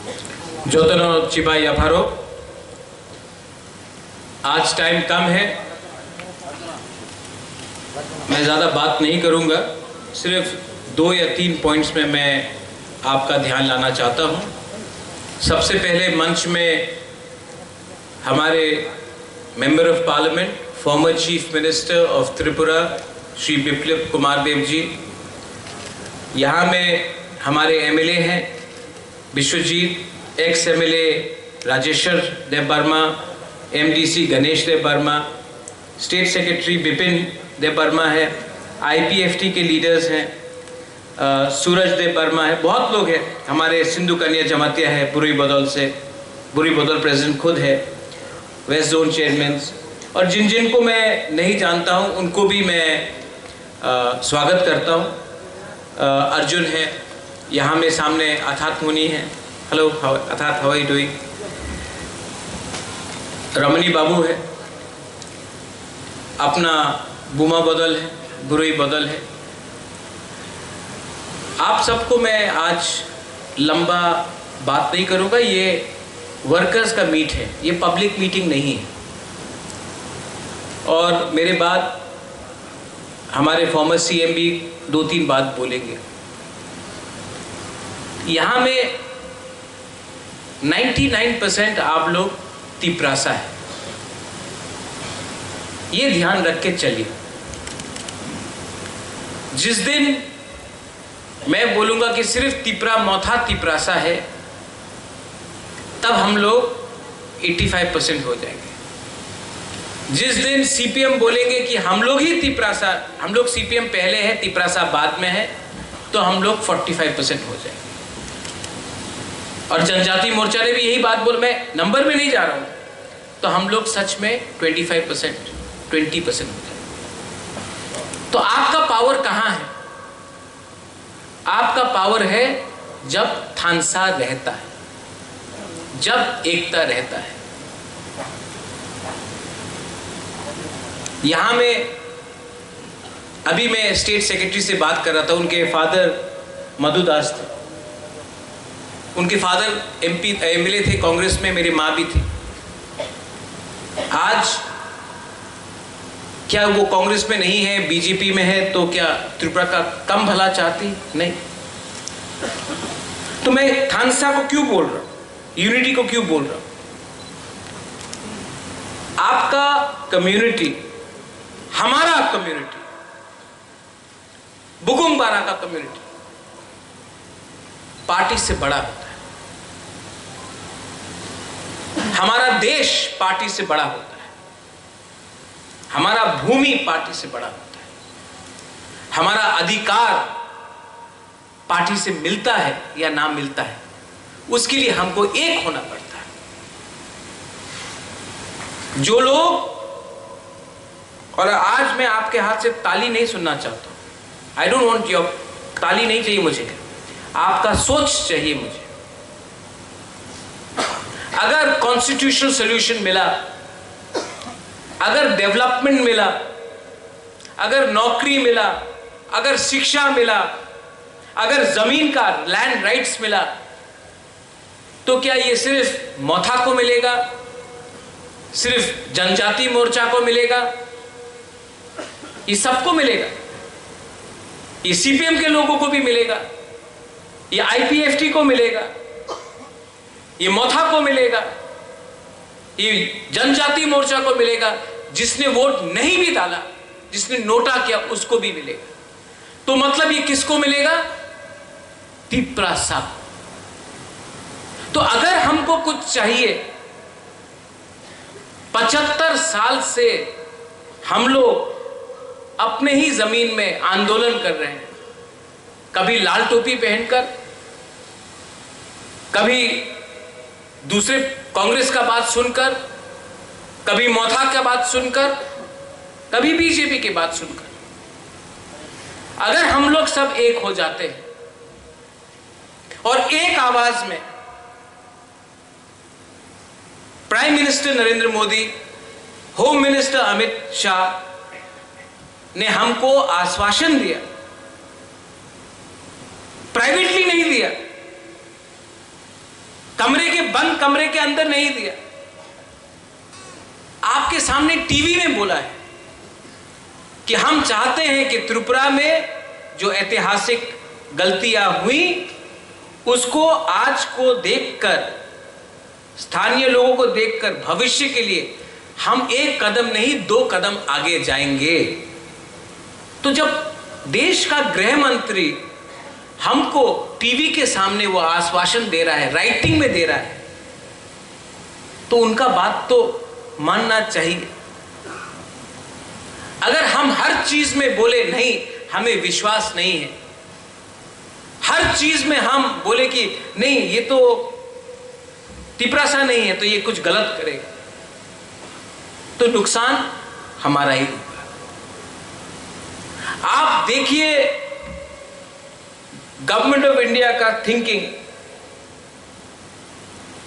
जोतनो चिबाई अफारो, आज टाइम कम है, मैं ज़्यादा बात नहीं करूंगा, सिर्फ 2 या 3 पॉइंट्स में मैं आपका ध्यान लाना चाहता हूं। सबसे पहले मंच में हमारे member of parliament, former chief minister of Tripura Shri Biplab Kumar Deb ji, यहाँ में हमारे एमएलए हैं Biswajit, ex MLA Rajeshwar Deb Barma, MDC Ganesh Deb Barma, state secretary Bipin Deb Barma है, आईपीएफटी के लीडर्स हैं, सूरज देव वर्मा है, बहुत लोग हैं, हमारे सिंधु कन्या जमातिया है बुरी बदौल से, बुरी बदौल प्रेसिडेंट खुद है, वेस्ट जोन चेयरमैन, और जिन जिन को मैं नहीं जानता हूं उनको भी मैं स्वागत करता हूं। अर्जुन है, यहाँ में सामने अथात मुनि है, हेलो अथात, how are you doing? Ramani Babu है, अपना बुमा बदल है, बुरुई बदल है। आप सबको मैं आज लंबा बात नहीं करूंगा, ये वर्कर्स का मीट है, ये पब्लिक मीटिंग नहीं है। और मेरे बाद हमारे फॉर्मर सीएम भी 2-3 बात बोलेंगे। यहाँ में 99% आप लोग तिपरासा है, ये ध्यान रख के चलिए। जिस दिन मैं बोलूंगा कि सिर्फ तिपरा मौथा तिपरासा है, तब हम लोग 85% हो जाएंगे। जिस दिन सीपीएम बोलेंगे कि हम लोग ही तिपरासा, हम लोग सीपीएम पहले है तिपरासा बाद में है, तो हम लोग 45% हो जाएंगे। और जनजाति मोर्चा ने भी यही बात बोल, मैं नंबर में नहीं जा रहा हूं, तो हम लोग सच में 25%, 20% हो जाएंगे। तो आपका पावर कहां है? आपका पावर है जब थानसा रहता है, जब एकता रहता है। यहां में अभी मैं स्टेट सेक्रेटरी से बात कर रहा था, उनके फादर मधुदास थे, उनके फादर एमएलए थे कांग्रेस में, मेरी माँ भी थी। आज क्या वो कांग्रेस में नहीं है, बीजेपी में है, तो क्या त्रिपुरा का कम भला चाहती? नहीं। तो मैं थानसा को क्यों बोल रहा हूं, यूनिटी को क्यों बोल रहा हूं? आपका कम्युनिटी, हमारा कम्युनिटी, बुगुम्बारा का कम्युनिटी पार्टी से बड़ा होता है। हमारा देश पार्टी से बड़ा होता है, हमारा भूमि पार्टी से बड़ा होता है, हमारा अधिकार पार्टी से मिलता है या ना मिलता है, उसके लिए हमको एक होना पड़ता है। जो लोग, और आज मैं आपके हाथ से ताली नहीं सुनना चाहता हूं, आई डोंट वॉन्ट योर ताली, नहीं चाहिए मुझे, आपका सोच चाहिए मुझे। अगर कॉन्स्टिट्यूशनल सॉल्यूशन मिला, अगर डेवलपमेंट मिला, अगर नौकरी मिला, अगर शिक्षा मिला, अगर जमीन का लैंड राइट्स मिला, तो क्या ये सिर्फ मौथा को मिलेगा, सिर्फ जनजाति मोर्चा को मिलेगा? ये सबको मिलेगा, ये सीपीएम के लोगों को भी मिलेगा, ये आईपीएफटी को मिलेगा, ये मौथा को मिलेगा, ये जनजाति मोर्चा को मिलेगा, जिसने वोट नहीं भी डाला, जिसने नोटा किया, उसको भी मिलेगा। तो मतलब ये किसको मिलेगा? तिपरासा। तो अगर हमको कुछ चाहिए, 75 साल से हम लोग अपने ही जमीन में आंदोलन कर रहे हैं, कभी लाल टोपी पहनकर, कभी दूसरे कांग्रेस का बात सुनकर, कभी मौथा का बात सुनकर, कभी बीजेपी की बात सुनकर। अगर हम लोग सब एक हो जाते हैं और एक आवाज में prime minister Narendra Modi, home minister Amit Shah ने हमको आश्वासन दिया, प्राइवेटली नहीं दिया, बंद कमरे के अंदर नहीं दिया, आपके सामने टीवी में बोला है कि हम चाहते हैं कि त्रिपुरा में जो ऐतिहासिक गलतियां हुई उसको आज को देखकर, स्थानीय लोगों को देखकर भविष्य के लिए हम एक कदम नहीं 2 कदम आगे जाएंगे। तो जब देश का गृह मंत्री हमको टीवी के सामने वो आश्वासन दे रहा है, राइटिंग में दे रहा है, तो उनका बात तो मानना चाहिए। अगर हम हर चीज में बोले नहीं हमें विश्वास नहीं है, हर चीज में हम बोले कि नहीं ये तो तिपरासा नहीं है तो ये कुछ गलत करेगा, तो नुकसान हमारा ही होगा। आप देखिए गवर्नमेंट ऑफ इंडिया का थिंकिंग,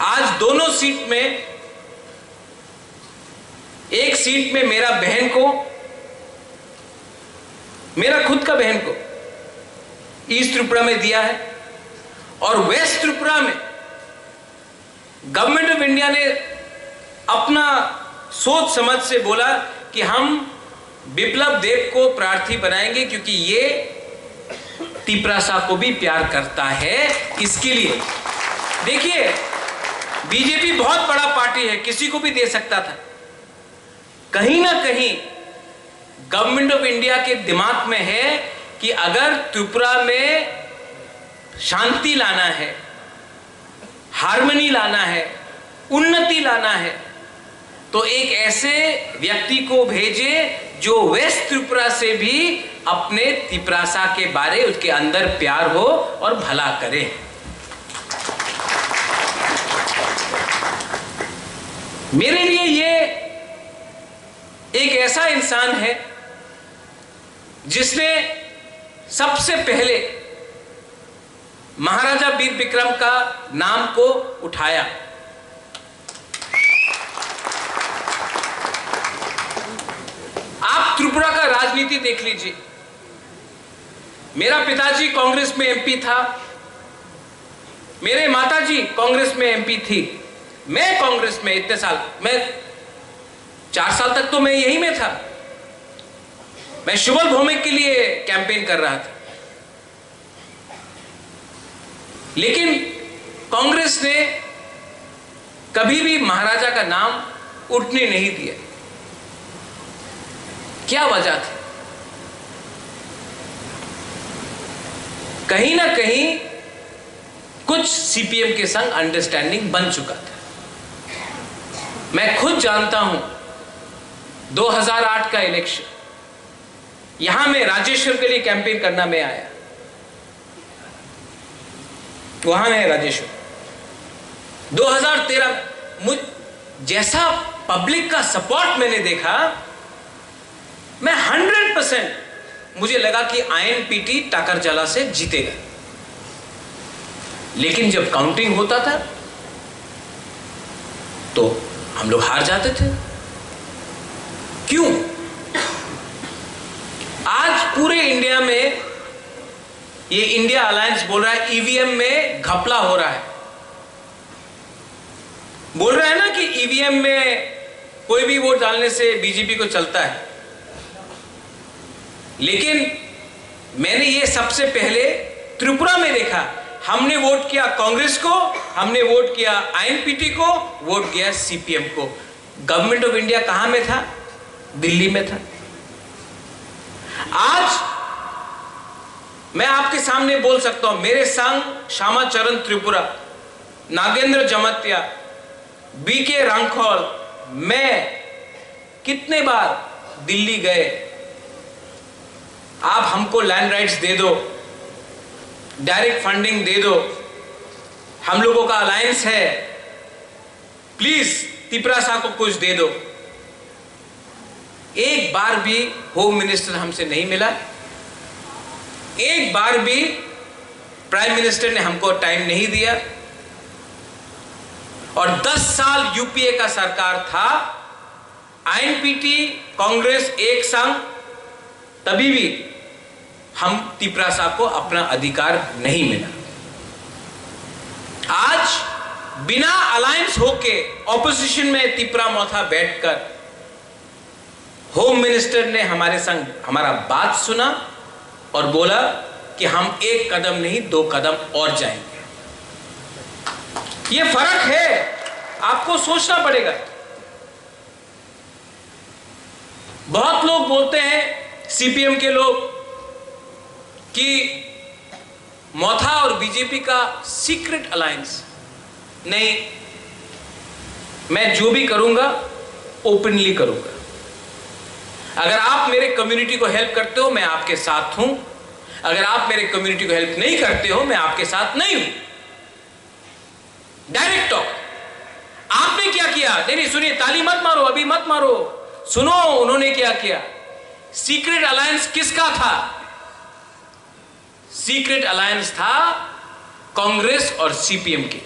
आज दोनों सीट में, एक सीट में मेरा बहन को, मेरा खुद का बहन को ईस्ट त्रिपुरा में दिया है, और वेस्ट त्रिपुरा में गवर्नमेंट ऑफ इंडिया ने अपना सोच समझ से बोला कि हम बिप्लब देब को प्रार्थी बनाएंगे क्योंकि ये तिपरासा को भी प्यार करता है। इसके लिए देखिए बीजेपी बहुत बड़ा पार्टी है, किसी को भी दे सकता था। कहीं ना कहीं गवर्नमेंट ऑफ इंडिया के दिमाग में है कि अगर त्रिपुरा में शांति लाना है, हार्मनी लाना है, उन्नति लाना है, तो एक ऐसे व्यक्ति को भेजे जो वेस्ट त्रिपुरा से भी अपने तिपरासा के बारे उसके अंदर प्यार हो और भला करे। मेरे लिए ये एक ऐसा इंसान है जिसने सबसे पहले महाराजा वीर विक्रम का नाम को उठाया। आप त्रिपुरा का राजनीति देख लीजिए, मेरा पिताजी कांग्रेस में एमपी था, मेरे माताजी कांग्रेस में एमपी थी, मैं कांग्रेस में इतने साल, मैं 4 साल तक तो मैं यही में था, मैं शुभल भौमिक के लिए कैंपेन कर रहा था। लेकिन कांग्रेस ने कभी भी महाराजा का नाम उठने नहीं दिया। क्या वजह थी? कहीं ना कहीं कुछ सीपीएम के संग अंडरस्टैंडिंग बन चुका था। मैं खुद जानता हूं 2008 का इलेक्शन, यहां मैं राजेश्वर के लिए कैंपेन करना मैं आया, वहां है राजेश्वर। 2013 जैसा पब्लिक का सपोर्ट मैंने देखा, मैं 100% मुझे लगा कि आईएनपीटी टाकरजला से जीतेगा। लेकिन जब काउंटिंग होता था तो हम लोग हार जाते थे। क्यों? आज पूरे इंडिया में ये इंडिया अलायंस बोल रहा है ईवीएम में घपला हो रहा है। बोल रहा है ना कि ईवीएम में कोई भी वोट डालने से बीजेपी को चलता है। लेकिन मैंने ये सबसे पहले त्रिपुरा में देखा। हमने वोट किया कांग्रेस को, हमने वोट किया आईएनपीटी को, वोट किया सीपीएम को। गवर्नमेंट ऑफ इंडिया कहां में था? दिल्ली में था। आज मैं आपके सामने बोल सकता हूं, मेरे संग श्यामाचरण त्रिपुरा, नागेंद्र जमत्या, बीके रांखौल, मैं कितने बार दिल्ली गए। आप हमको लैंड राइट्स दे दो, डायरेक्ट फंडिंग दे दो, हम लोगों का अलायंस है, प्लीज तिपरासा को कुछ दे दो। एक बार भी होम मिनिस्टर हमसे नहीं मिला, एक बार भी प्राइम मिनिस्टर ने हमको टाइम नहीं दिया। और 10 साल यूपीए का सरकार था, आईएनपीटी कांग्रेस एक संग, तभी भी हम तिपरासा को अपना अधिकार नहीं मिला। आज बिना अलायंस होके ऑपोजिशन में तिपरा मोथा बैठकर होम मिनिस्टर ने हमारे संग हमारा बात सुना और बोला कि हम एक कदम नहीं 2 कदम और जाएंगे। ये फर्क है, आपको सोचना पड़ेगा। बहुत लोग बोलते हैं सीपीएम के लोग कि मोथा और बीजेपी का सीक्रेट अलायंस। नहीं, मैं जो भी करूंगा ओपनली करूंगा। अगर आप मेरे कम्युनिटी को हेल्प करते हो मैं आपके साथ हूं, अगर आप मेरे कम्युनिटी को हेल्प नहीं करते हो मैं आपके साथ नहीं हूं। Direct talk. आपने क्या किया? नहीं सुनिए, ताली मत मारो, अभी मत मारो, सुनो उन्होंने क्या किया। सीक्रेट अलायंस किसका था? सीक्रेट अलायंस था कांग्रेस और सीपीएम के।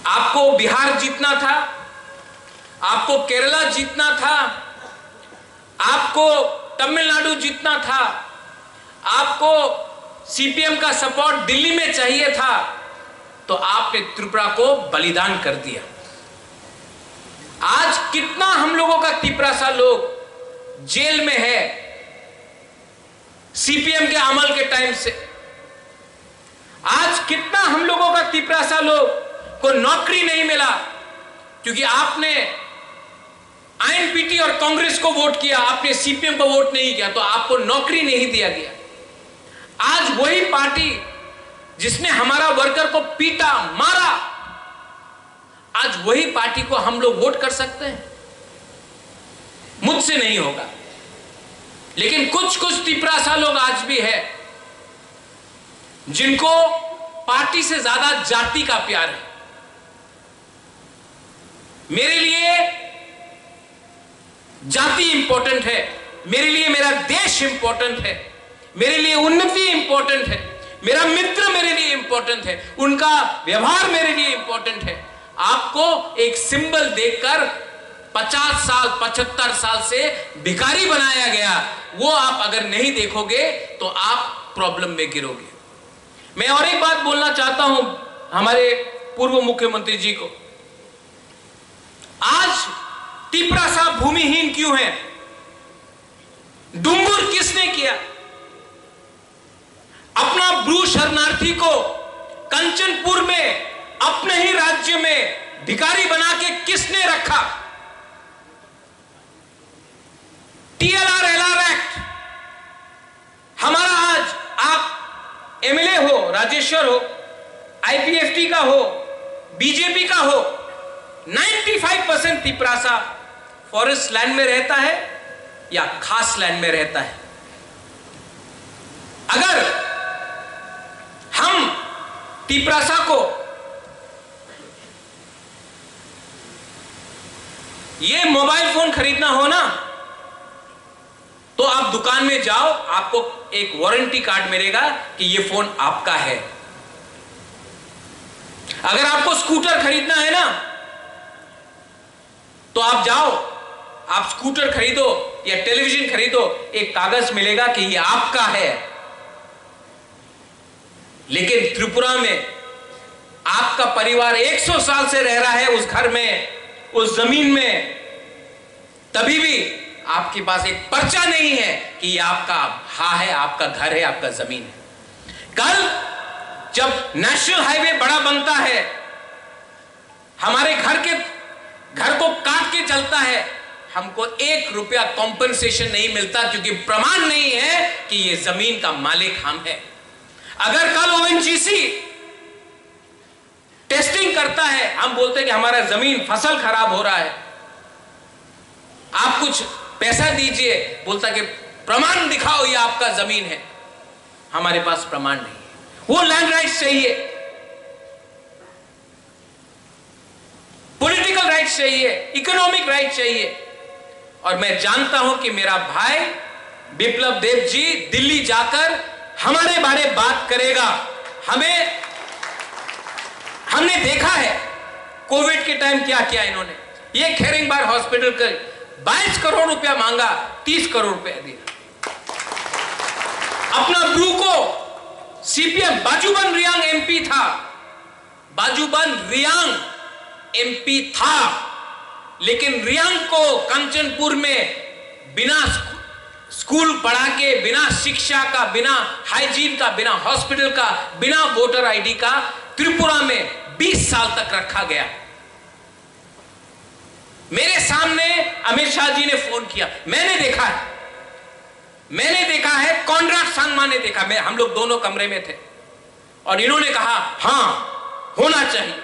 आपको बिहार जीतना था, आपको केरला जीतना था, आपको तमिलनाडु जीतना था, आपको सीपीएम का सपोर्ट दिल्ली में चाहिए था, तो आपने त्रिपुरा को बलिदान कर दिया। आज कितना हम लोगों का त्रिपुरा सा लोग जेल में है सीपीएम के अमल के टाइम से। आज कितना हम लोगों का त्रिपुरा सा लोग को नौकरी नहीं मिला क्योंकि आपने आईएनपीटी और कांग्रेस को वोट किया, आपने सीपीएम को वोट नहीं किया, तो आपको नौकरी नहीं दिया गया। आज वही पार्टी जिसने हमारा वर्कर को पीटा मारा, आज वही पार्टी को हम लोग वोट कर सकते हैं? मुझसे नहीं होगा। लेकिन कुछ त्रिपुरा सा लोग आज भी है जिनको पार्टी से ज्यादा जाति का प्यार है। मेरे लिए जाति इंपॉर्टेंट है, मेरे लिए मेरा देश इंपॉर्टेंट है, मेरे लिए उन्नति इंपॉर्टेंट है, मेरा मित्र मेरे लिए इंपॉर्टेंट है, उनका व्यवहार मेरे लिए इंपॉर्टेंट है। आपको एक सिंबल देखकर 50 साल 75 साल से भिखारी बनाया गया, वो आप अगर नहीं देखोगे तो आप प्रॉब्लम में गिरोगे। मैं और एक बात बोलना चाहता हूं हमारे पूर्व मुख्यमंत्री जी को। आज त्रिपुरा सा भूमिहीन क्यों है? डुंगुर किसने किया? अपना ब्रू शरणार्थी को कंचनपुर में अपने ही राज्य में भिखारी बना के किसने रखा? TLR LR act. हमारा आज आप एमएलए हो, राजेश्वर हो, आईपीएफटी का हो, बीजेपी का हो, 95% त्रिपुरा सा फॉरेस्ट लैंड में रहता है या खास लैंड में रहता है। अगर हम त्रिपुरा सा को ये मोबाइल फोन खरीदना हो ना, तो आप दुकान में जाओ, आपको एक वारंटी कार्ड मिलेगा कि ये फोन आपका है। अगर आपको स्कूटर खरीदना है ना, तो आप जाओ, आप स्कूटर खरीदो या टेलीविजन खरीदो, एक कागज मिलेगा कि ये आपका है। लेकिन त्रिपुरा में आपका परिवार 100 साल से रह रहा है उस घर में, उस जमीन में, तभी भी आपके पास एक पर्चा नहीं है कि ये आपका है, आपका घर है, आपका जमीन है। कल जब नेशनल हाईवे बड़ा बनता है, हमारे घर को काट के चलता है, हमको 1 रुपया कॉम्पनसेशन नहीं मिलता क्योंकि प्रमाण नहीं है कि ये जमीन का मालिक हम है। अगर कल ओएनजीसी टेस्टिंग करता है, हम बोलते हैं कि हमारा जमीन फसल खराब हो रहा है, आप कुछ पैसा दीजिए, बोलता कि प्रमाण दिखाओ ये आपका जमीन है। हमारे पास प्रमाण नहीं है। वो लैंड राइट्स चाहिए, पॉलिटिकल राइट्स चाहिए, इकोनॉमिक राइट्स चाहिए। और मैं जानता हूं कि मेरा भाई बिप्लब देव जी दिल्ली जाकर हमारे बारे बात करेगा। हमने देखा है कोविड के टाइम क्या किया इन्होंने। ये खेरिंगबार हॉस्पिटल का 22 करोड़ रुपया मांगा, 30 करोड़ रुपया दिया। अपना ब्रू को सीपीएम बाजूबन रियांग एमपी था, बाजूबंद रियांग एमपी था, लेकिन रियांग को कंचनपुर में बिना स्कूल पढ़ा के, बिना शिक्षा का, बिना हाइजीन का, बिना हॉस्पिटल का, बिना वोटर आईडी का त्रिपुरा में 20 साल तक रखा गया। मेरे सामने अमित शाह जी ने फोन किया, मैंने देखा है, कॉनराड सांगमा ने देखा, हम लोग दोनों कमरे में थे और इन्होंने कहा हां होना चाहिए।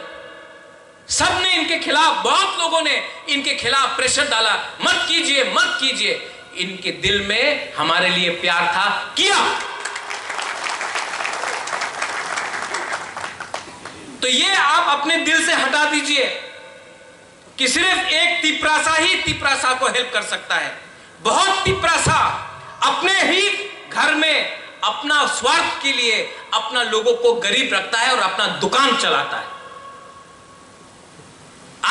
सबने इनके खिलाफ, बहुत लोगों ने इनके खिलाफ प्रेशर डाला, मत कीजिए मत कीजिए। इनके दिल में हमारे लिए प्यार था, किया। तो ये आप अपने दिल से हटा दीजिए कि सिर्फ एक तिपरासा ही तिपरासा को हेल्प कर सकता है। बहुत तिपरासा अपने ही घर में अपना स्वार्थ के लिए अपना लोगों को गरीब रखता है और अपना दुकान चलाता है।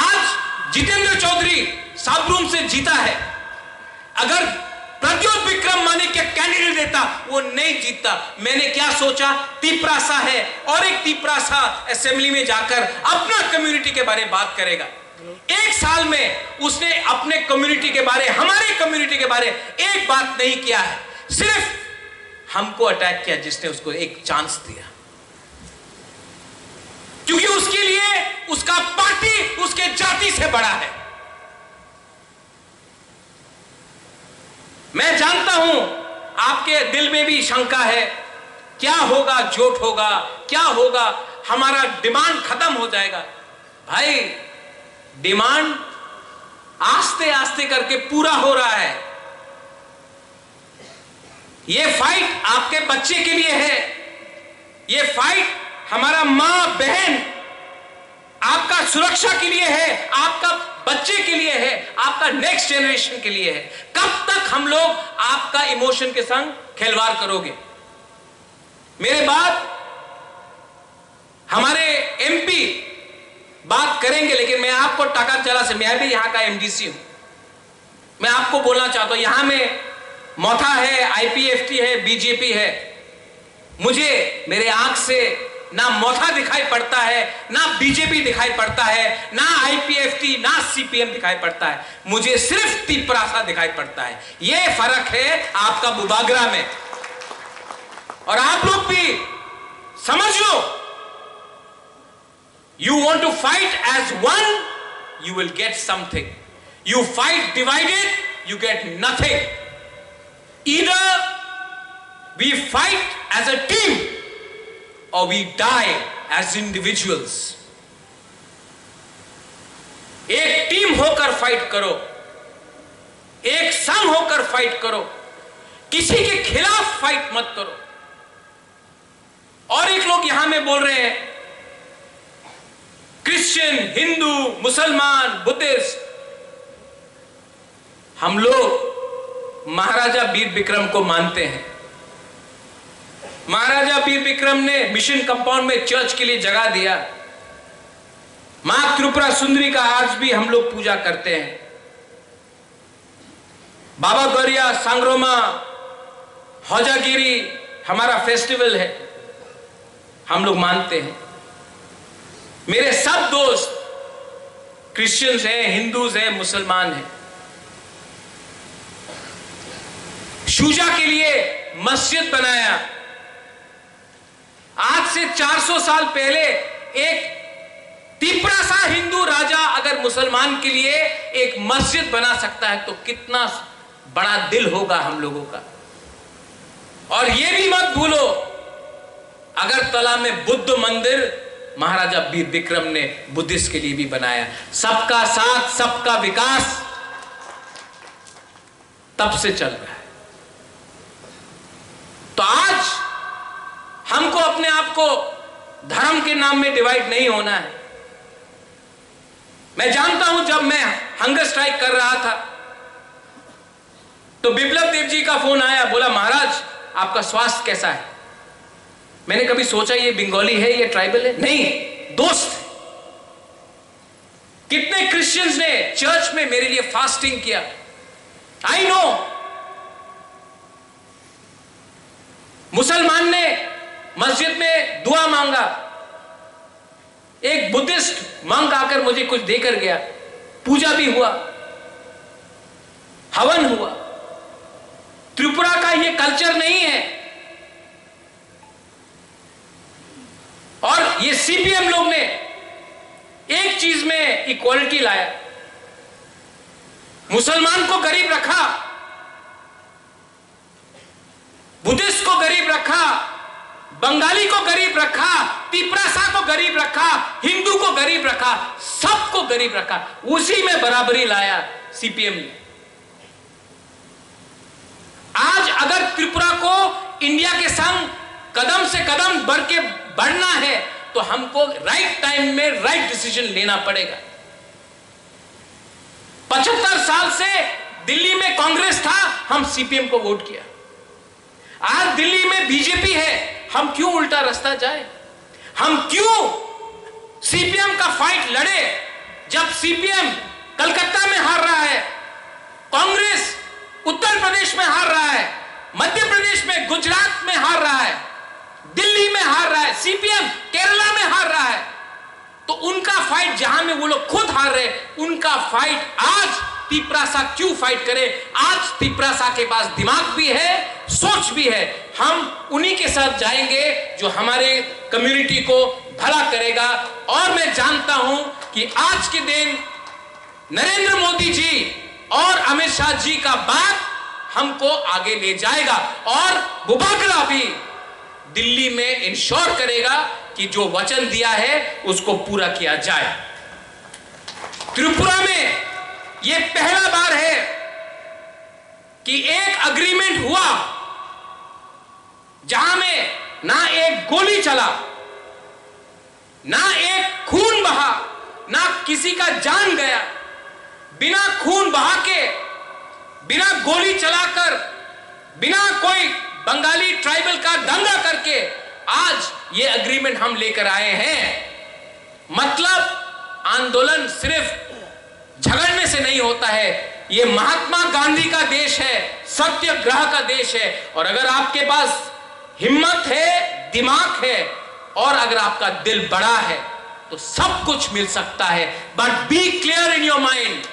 आज जितेंद्र चौधरी साबरूम से जीता है, अगर प्रद्योत विक्रम मानिक के कैंडिडेट देता वो नहीं जीतता। मैंने क्या सोचा, तिपरासा है और एक तिपरासा असेंबली में जाकर अपना कम्युनिटी के बारे में बात करेगा। एक साल में उसने अपने कम्युनिटी के बारे, हमारे कम्युनिटी के बारे एक बात नहीं किया है, सिर्फ हमको अटैक किया जिसने उसको एक चांस दिया, क्योंकि उसके लिए उसका पार्टी उसके जाति से बड़ा है। मैं जानता हूं आपके दिल में भी शंका है, क्या होगा, झूठ होगा, क्या होगा, हमारा डिमांड खत्म हो जाएगा। भाई डिमांड आस्ते आस्ते करके पूरा हो रहा है। ये फाइट आपके बच्चे के लिए है, ये फाइट हमारा मां बहन आपका सुरक्षा के लिए है, आपका बच्चे के लिए है, आपका नेक्स्ट जनरेशन के लिए है। कब तक हम लोग आपका इमोशन के संग खिलवाड़ करोगे? मेरे बाद हमारे एमपी बात करेंगे, लेकिन मैं आपको टाकरचला से, मैं भी यहां का एमडीसी हूं, मैं आपको बोलना चाहता हूं, यहां में मोथा है, आईपीएफटी है, बीजेपी है। मुझे मेरे आंख से ना मोथा दिखाई पड़ता है, ना बीजेपी दिखाई पड़ता है, ना आईपीएफटी, ना सीपीएम दिखाई पड़ता है, मुझे सिर्फ तिपरासा दिखाई पड़ता है। यह फर्क है आपका बुबागरा में। और आप लोग भी समझ लो, you want to fight as one, you will get something. You fight divided, you get nothing. Either we fight as a team or we die as individuals. एक टीम होकर फाइट करो, एक संघ होकर फाइट करो, किसी के खिलाफ फाइट मत करो। और एक लोग यहां में बोल रहे हैं क्रिश्चियन, हिंदू, मुसलमान, बुद्धिस्ट। हम लोग महाराजा वीर विक्रम को मानते हैं। महाराजा वीर विक्रम ने मिशन कंपाउंड में चर्च के लिए जगह दिया। मां त्रिपुरा सुंदरी का आज भी हम लोग पूजा करते हैं। बाबा गौरिया, सांगरोमा, हौजागिरी हमारा फेस्टिवल है, हम लोग मानते हैं। मेरे सब दोस्त क्रिश्चियंस हैं, हिंदूज हैं, मुसलमान हैं। शूजा के लिए मस्जिद बनाया। आज से 400 साल पहले एक तिपरासा हिंदू राजा अगर मुसलमान के लिए एक मस्जिद बना सकता है तो कितना बड़ा दिल होगा हम लोगों का। और यह भी मत भूलो, अगरतला में बुद्ध मंदिर महाराजा वीर विक्रम ने बुद्धिस्ट के लिए भी बनाया। सबका साथ, सबका विकास तब से चल रहा है। तो आज हमको अपने आप को धर्म के नाम में डिवाइड नहीं होना है। मैं जानता हूं जब मैं हंगर स्ट्राइक कर रहा था तो बिप्लब देव जी का फोन आया, बोला महाराज आपका स्वास्थ्य कैसा है? मैंने कभी सोचा ये बंगाली है, ये ट्राइबल है? नहीं, दोस्त। कितने क्रिश्चियंस ने चर्च में मेरे लिए फास्टिंग किया। I know. मुसलमान ने मस्जिद में दुआ मांगा। एक बुद्धिस्ट मंक आकर मुझे कुछ देकर गया, पूजा भी हुआ, हवन हुआ। त्रिपुरा का ये कल्चर नहीं है। और ये सीपीएम लोग ने एक चीज में इक्वालिटी लाया, मुसलमान को गरीब रखा, बुद्धिस्ट को गरीब रखा, बंगाली को गरीब रखा, तिपरासा को गरीब रखा, हिंदू को गरीब रखा, सबको गरीब रखा। उसी में बराबरी लाया सीपीएम ने। आज अगर त्रिपुरा को इंडिया के संग कदम से कदम बढ़ना है तो हमको राइट टाइम में राइट डिसीजन लेना पड़ेगा। 75 साल से दिल्ली में कांग्रेस था, हम सीपीएम को वोट किया। आज दिल्ली में बीजेपी है, हम क्यों उल्टा रास्ता जाए? हम क्यों सीपीएम का फाइट लड़े जब सीपीएम कलकत्ता में हार रहा है, कांग्रेस उत्तर प्रदेश में हार रहा है, मध्य प्रदेश में, गुजरात में हार रहा है, दिल्ली में हार रहा है, सीपीएम केरला में हार रहा है। तो उनका फाइट जहां में वो लोग खुद हार रहे, उनका फाइट आज तिपरासा क्यों फाइट करे? आज तिपरासा के पास दिमाग भी है, सोच भी है। हम उन्हीं के साथ जाएंगे जो हमारे कम्युनिटी को भला करेगा। और मैं जानता हूं कि आज के दिन नरेंद्र मोदी जी और अमित शाह जी का बात हमको आगे ले जाएगा और बुबागला भी दिल्ली में इंश्योर करेगा कि जो वचन दिया है उसको पूरा किया जाए। त्रिपुरा में यह पहला बार है कि एक अग्रीमेंट हुआ जहां में ना एक गोली चला, ना एक खून बहा, ना किसी का जान गया। बिना खून बहा के, बिना गोली चलाकर, बिना कोई बंगाली ट्राइबल का दंगा करके आज ये एग्रीमेंट हम लेकर आए हैं। मतलब आंदोलन सिर्फ झगड़ने से नहीं होता है। ये महात्मा गांधी का देश है, सत्याग्रह का देश है। और अगर आपके पास हिम्मत है, दिमाग है और अगर आपका दिल बड़ा है तो सब कुछ मिल सकता है। But be clear in your mind,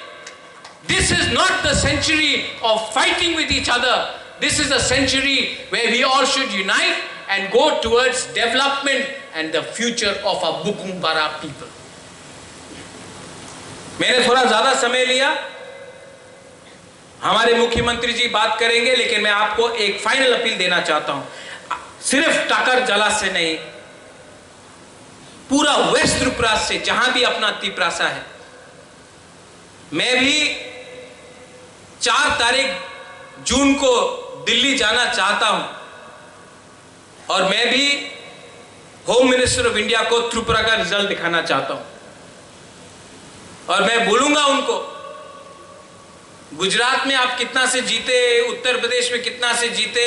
this is not the century of fighting with each other. This is a century where we all should unite and go towards development and the future of our Bukumbara people. मैंने थोड़ा ज्यादा समय लिया, हमारे मुख्यमंत्री जी बात करेंगे, लेकिन मैं आपको एक फाइनल अपील देना चाहता हूं। सिर्फ टाकर जला से नहीं, पूरा वेस्ट त्रिपुरा से, जहां भी अपना तिपरासा है, मैं भी 4 तारीख जून को दिल्ली जाना चाहता हूं और मैं भी होम मिनिस्टर ऑफ इंडिया को त्रिपुरा का रिजल्ट दिखाना चाहता हूं। और मैं बोलूंगा उनको, गुजरात में आप कितना से जीते, उत्तर प्रदेश में कितना से जीते,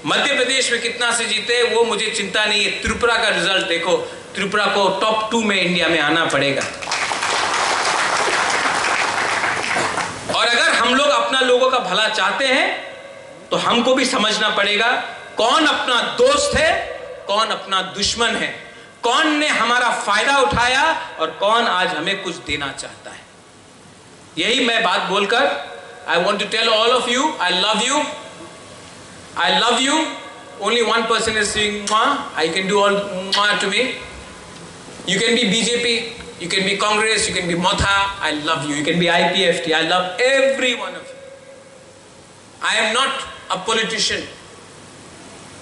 मध्य प्रदेश में कितना से जीते, वो मुझे चिंता नहीं है। त्रिपुरा का रिजल्ट देखो, त्रिपुरा को टॉप 2 में इंडिया में आना पड़ेगा। और अगर हम लोग अपना लोगों का भला चाहते हैं तो हमको भी समझना पड़ेगा कौन अपना दोस्त है, कौन अपना दुश्मन है, कौन ने हमारा फायदा उठाया और कौन आज हमें कुछ देना चाहता है। यही मैं बात बोलकर I want to tell all of you, I love you, I love you. Only one person is saying I can do all to me. You can be BJP, you can be Congress, you can be Motha, I love you. You can be IPFT, I love every one of you. I am not a politician.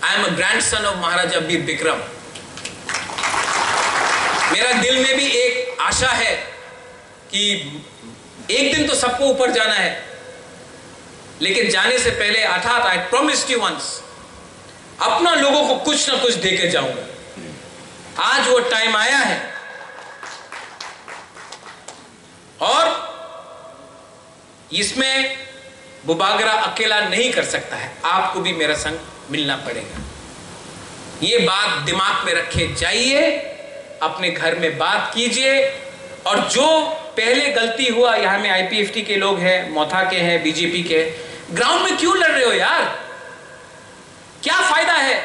I am a grandson of Maharaja Veer Bikram. मेरा दिल में भी एक आशा है कि एक दिन तो सबको ऊपर जाना है, लेकिन जाने से पहले अर्थात I promised you once, अपना लोगों को कुछ ना कुछ देके जाऊंगा। आज वो टाइम आया है और इसमें बुबागरा अकेला नहीं कर सकता है, आपको भी मेरा संग मिलना पड़ेगा। ये बात दिमाग में रखे जाइए, अपने घर में बात कीजिए। और जो पहले गलती हुआ, यहां में आईपीएफटी के लोग हैं, मोथा के हैं, बीजेपी के, ग्राउंड में क्यों लड़ रहे हो यार? क्या फायदा है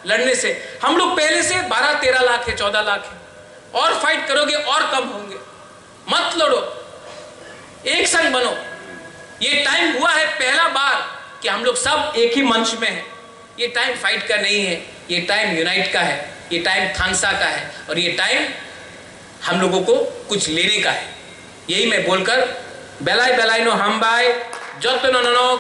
लड़ने से? हम लोग पहले से 12-13 लाख है, 14 लाख है। और फाइट करोगे और कम होंगे। मत लड़ो, एक संग बनो। ये टाइम हुआ है पहला बार कि हम लोग सब एक ही मंच में हैं। ये टाइम फाइट का नहीं है, ये टाइम यूनाइट का है, ये टाइम खानसा का है, और ये टाइम हम लोगों को कुछ लेने का है। यही मैं बोलकर बेलाई बेलाई नो हम बाय जत्न